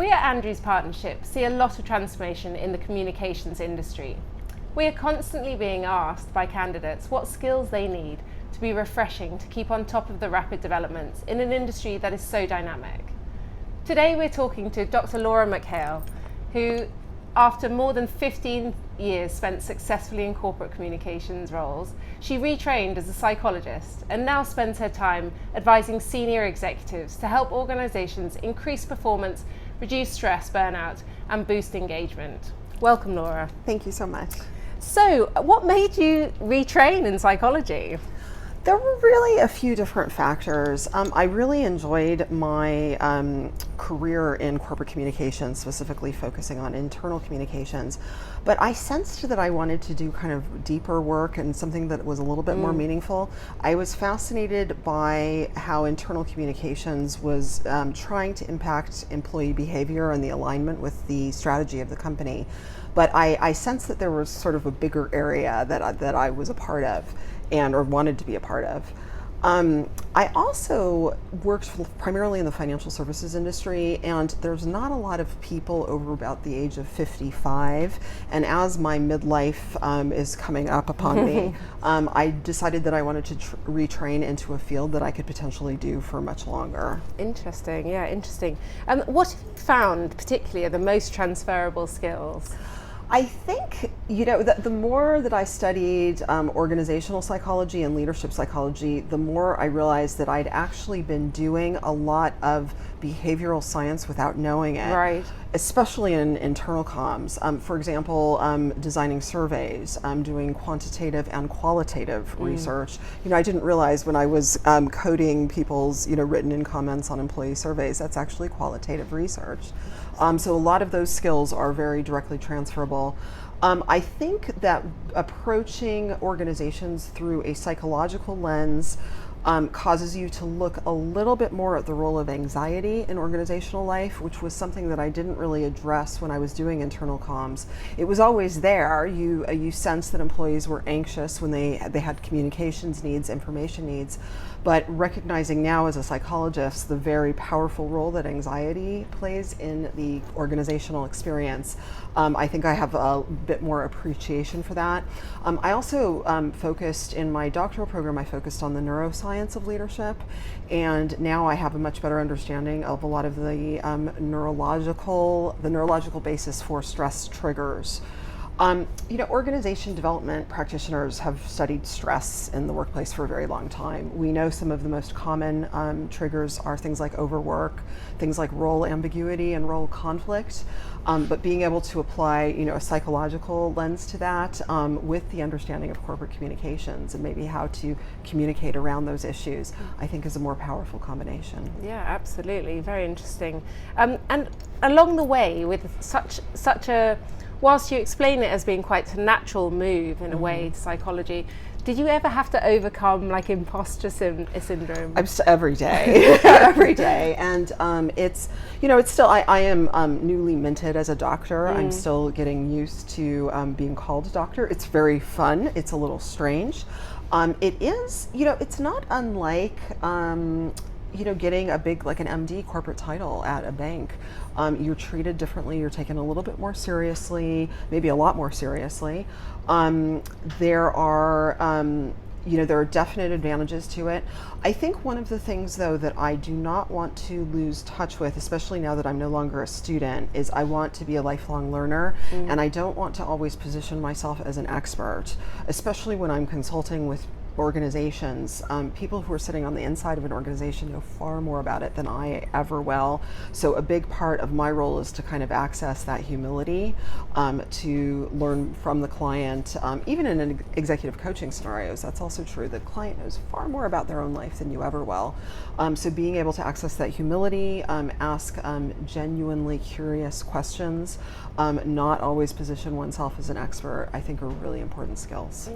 We at Andrews Partnership see a lot of transformation in the communications industry. We are constantly being asked by candidates what skills they need to be refreshing to keep on top of the rapid developments in an industry that is so dynamic. Today we're talking to Dr. Laura McHale, who, after more than 15 years spent successfully in corporate communications roles, she retrained as a psychologist and now spends her time advising senior executives to help organizations increase performance, reduce stress, burnout, and boost engagement. Welcome, Laura. Thank you so much. So, what made you retrain in psychology? There were really a few different factors. I really enjoyed my career in corporate communications, specifically focusing on internal communications. But I sensed that I wanted to do kind of deeper work and something that was a little bit more meaningful. I was fascinated by how internal communications was trying to impact employee behavior and the alignment with the strategy of the company. But I sensed that there was sort of a bigger area that I was a part of or wanted to be a part of. I also worked primarily in the financial services industry, and there's not a lot of people over about the age of 55. And as my midlife is coming up upon me, I decided that I wanted to retrain into a field that I could potentially do for much longer. Interesting, yeah, interesting. What have you found particularly are the most transferable skills? I think, the more that I studied organizational psychology and leadership psychology, the more I realized that I'd actually been doing a lot of behavioral science without knowing it. Right. Especially in internal comms. For example, designing surveys, doing quantitative and qualitative research. I didn't realize when I was coding people's, written in comments on employee surveys, that's actually qualitative research. So a lot of those skills are very directly transferable. I think that approaching organizations through a psychological lens causes you to look a little bit more at the role of anxiety in organizational life, which was something that I didn't really address when I was doing internal comms. It was always there. You sense that employees were anxious when they had communications needs, information needs, but recognizing now as a psychologist the very powerful role that anxiety plays in the organizational experience, I think I have a bit more appreciation for that. I also focused in my doctoral program, I focused on the neuroscience of leadership, and now I have a much better understanding of a lot of the neurological basis for stress triggers. Organization development practitioners have studied stress in the workplace for a very long time. We know some of the most common triggers are things like overwork, things like role ambiguity and role conflict, but being able to apply, a psychological lens to that with the understanding of corporate communications and maybe how to communicate around those issues, I think is a more powerful combination. Yeah, absolutely, very interesting. And along the way, with such a whilst you explain it as being quite a natural move in a way to psychology, did you ever have to overcome like imposter syndrome? Every day, every day, and it's still. I am newly minted as a doctor. I'm still getting used to being called a doctor. It's very fun. It's a little strange. It is. It's not unlike. Getting a big, like an MD corporate title at a bank. You're treated differently, you're taken a little bit more seriously, maybe a lot more seriously. There are definite advantages to it. I think one of the things, though, that I do not want to lose touch with, especially now that I'm no longer a student, is I want to be a lifelong learner, and I don't want to always position myself as an expert, especially when I'm consulting with organizations. People who are sitting on the inside of an organization know far more about it than I ever will. So a big part of my role is to kind of access that humility, to learn from the client. Even in executive coaching scenarios, that's also true. The client knows far more about their own life than you ever will. So being able to access that humility, ask genuinely curious questions, not always position oneself as an expert, I think are really important skills.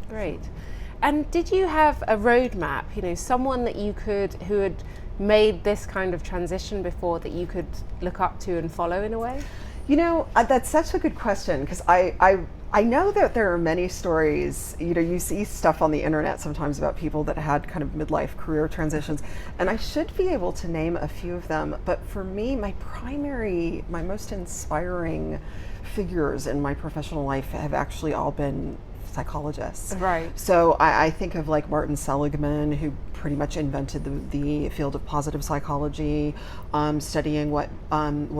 Great. And did you have a roadmap, someone that who had made this kind of transition before that you could look up to and follow in a way? You know, that's such a good question, because I know that there are many stories, you know, you see stuff on the internet sometimes about people that had kind of midlife career transitions, and I should be able to name a few of them, but for me, my most inspiring figures in my professional life have actually all been psychologists. Right. So I think of like Martin Seligman, who pretty much invented the field of positive psychology, studying what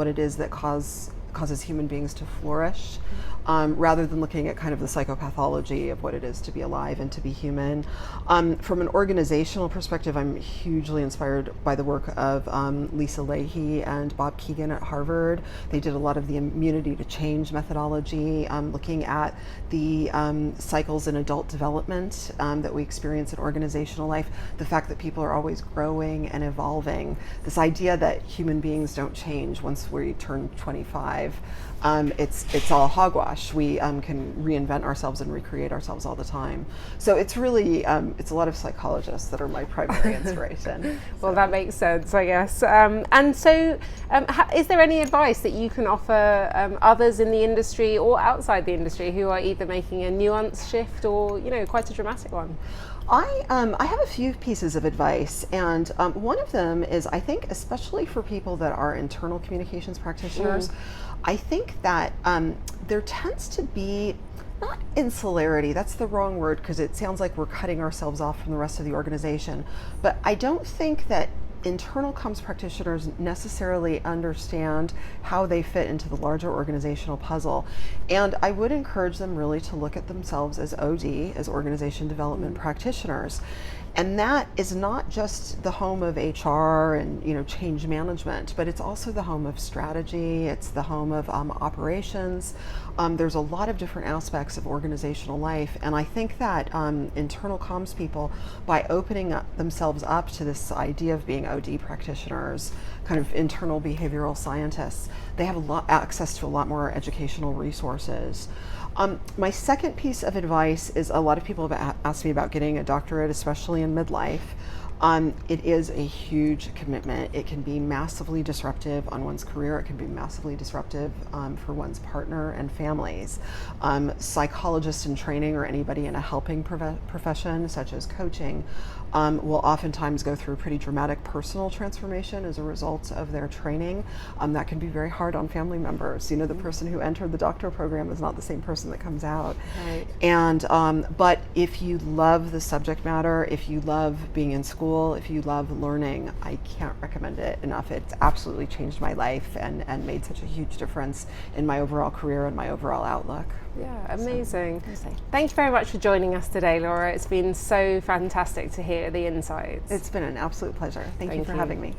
it is that causes human beings to flourish, rather than looking at kind of the psychopathology of what it is to be alive and to be human. From an organizational perspective, I'm hugely inspired by the work of Lisa Leahy and Bob Keegan at Harvard. They did a lot of the immunity to change methodology, looking at the cycles in adult development that we experience in organizational life, the fact that people are always growing and evolving, this idea that human beings don't change once we turn 25. It's all hogwash. We can reinvent ourselves and recreate ourselves all the time. So it's really, it's a lot of psychologists that are my primary inspiration. Well, that makes sense, I guess. And so is there any advice that you can offer others in the industry or outside the industry who are either making a nuanced shift or, you know, quite a dramatic one? I have a few pieces of advice, and one of them is, I think, especially for people that are internal communications practitioners, I think that there tends to be, not insularity, that's the wrong word because it sounds like we're cutting ourselves off from the rest of the organization, but I don't think that internal comms practitioners necessarily understand how they fit into the larger organizational puzzle. And I would encourage them really to look at themselves as OD, as organization development practitioners. And that is not just the home of HR and, you know, change management, but it's also the home of strategy, it's the home of operations. There's a lot of different aspects of organizational life, and I think that internal comms people, by opening themselves up to this idea of being OD practitioners, kind of internal behavioral scientists, they have access to a lot more educational resources. My second piece of advice is, a lot of people have asked me about getting a doctorate, especially in midlife. It is a huge commitment. It can be massively disruptive on one's career. It can be massively disruptive for one's partner and families. Psychologists in training, or anybody in a helping profession, such as coaching, will oftentimes go through a pretty dramatic personal transformation as a result of their training. That can be very hard on family members. You know, the person who entered the doctoral program is not the same person that comes out. Right. And but if you love the subject matter, if you love being in school, if you love learning, I can't recommend it enough. It's absolutely changed my life and made such a huge difference in my overall career and my overall outlook. Yeah, amazing. So, thank you very much for joining us today, Laura. It's been so fantastic to hear the insights. It's been an absolute pleasure. Thank you for having me.